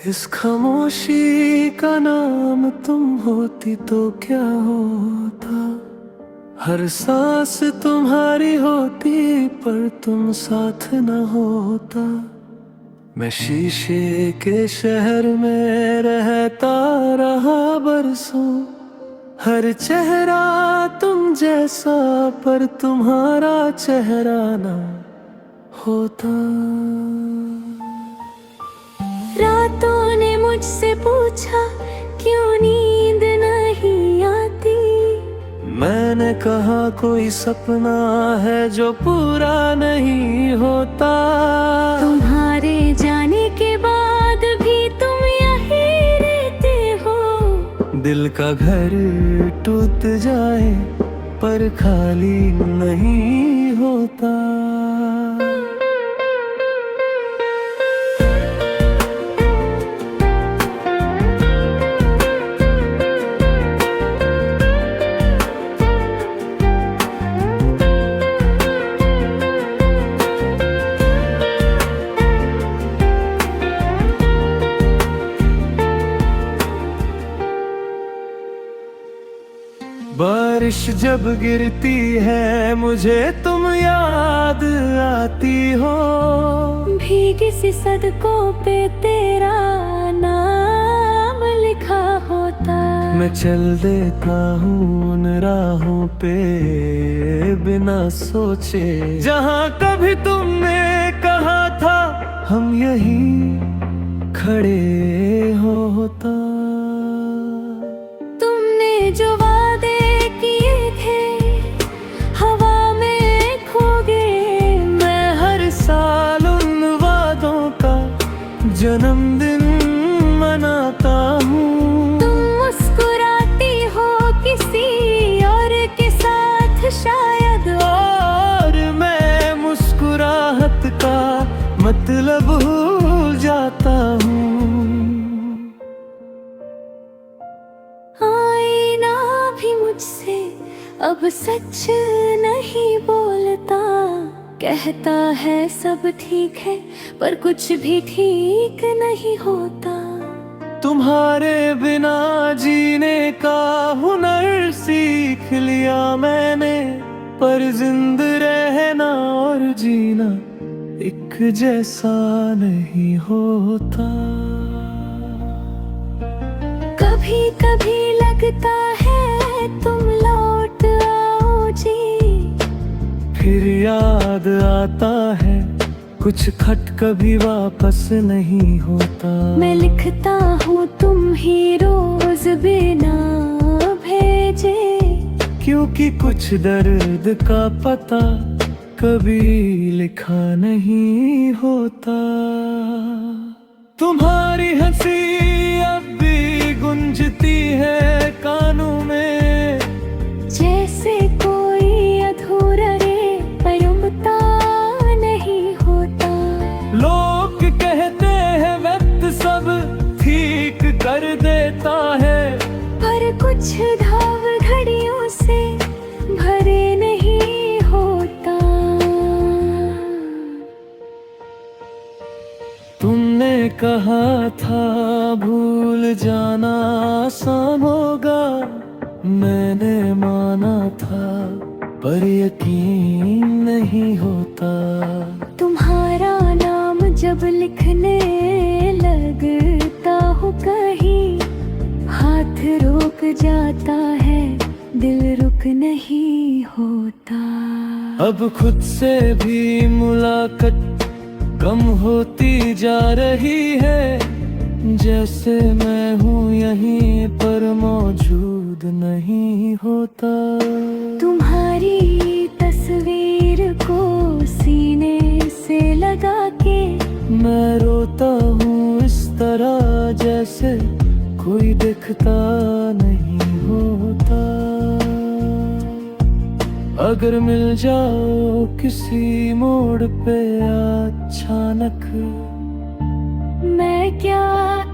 इस खामोशी का नाम तुम होती तो क्या होता। हर सांस तुम्हारी होती पर तुम साथ न होता। मैं शीशे के शहर में रहता रहा बरसों। हर चेहरा तुम जैसा पर तुम्हारा चेहरा ना होता। रातों ने मुझसे पूछा क्यों नींद नहीं आती। मैंने कहा कोई सपना है जो पूरा नहीं होता। तुम्हारे जाने के बाद भी तुम यहीं रहते हो। दिल का घर टूट जाए पर खाली नहीं होता। बारिश जब गिरती है मुझे तुम याद आती हो। भीगी सी सड़कों पे तेरा नाम लिखा होता। मैं चल देता हूँ उन राहों पे बिना सोचे जहाँ कभी तुमने कहा था हम यहीं खड़े होता। तुमने जो वादे किए थे हवा में खो गए। मैं हर साल उन वादों का जन्मदिन मनाता हूँ। तुम मुस्कुराती हो किसी और के साथ शायद। और मैं मुस्कुराहट का मतलब भूल जाता हूँ। आईना भी मुझसे अब सच नहीं बोलता। कहता है सब ठीक है पर कुछ भी ठीक नहीं होता। तुम्हारे बिना जीने का हुनर सीख लिया मैंने। पर जिंद रहना और जीना एक जैसा नहीं होता। कभी कभी लगता है तुम लौट आओ जी। फिर याद आता है कुछ खट कभी वापस नहीं होता। मैं लिखता हूँ तुम ही रोज बिना भेजे। क्योंकि कुछ दर्द का पता कभी लिखा नहीं होता। तुम्हारी हंसी अब भी गूंजती है कानों में। जैसे कोई अधूरा रे परमता नहीं होता। लोग कहते हैं वक्त सब ठीक कर देता है। पर कुछ घाव घड़ियों से भरे नहीं होता। तुमने कहा था भूल जाना आसान होगा। मैंने माना था पर यकीन नहीं होता। तुम्हारा नाम जब लिखने लगता हूँ कहीं हाथ रोक जाता है दिल रुक नहीं होता। अब खुद से भी मुलाकात कम होती जा रही है। जैसे मैं हूँ यहीं पर मौजूद नहीं होता। तुम्हारी तस्वीर को सीने से लगा के मैं रोता हूँ इस तरह जैसे कोई दिखता नहीं होता। अगर मिल जाओ किसी मोड़ पे अचानक मैं क्या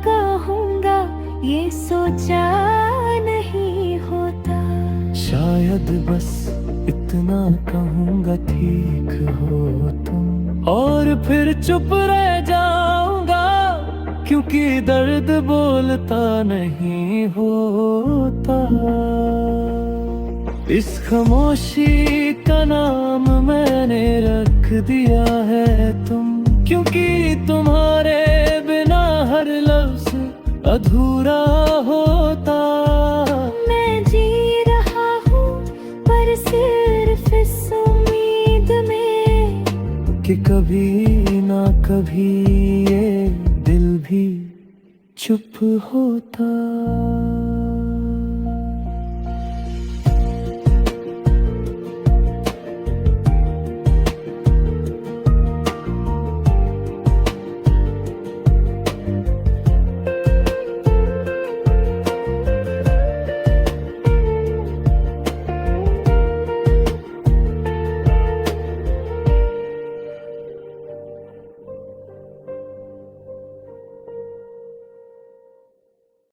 कहूँगा ये सोचा नहीं होता। शायद बस इतना कहूँगा ठीक हो तुम। और फिर चुप रह जाऊंगा क्योंकि दर्द बोलता नहीं होता। इस खामोशी का नाम मैंने रख दिया है तुम, क्योंकि तुम्हारे बिना हर लफ्ज अधूरा होता। मैं जी रहा हूँ पर सिर्फ इस उम्मीद में कि कभी ना कभी ये दिल भी चुप होता।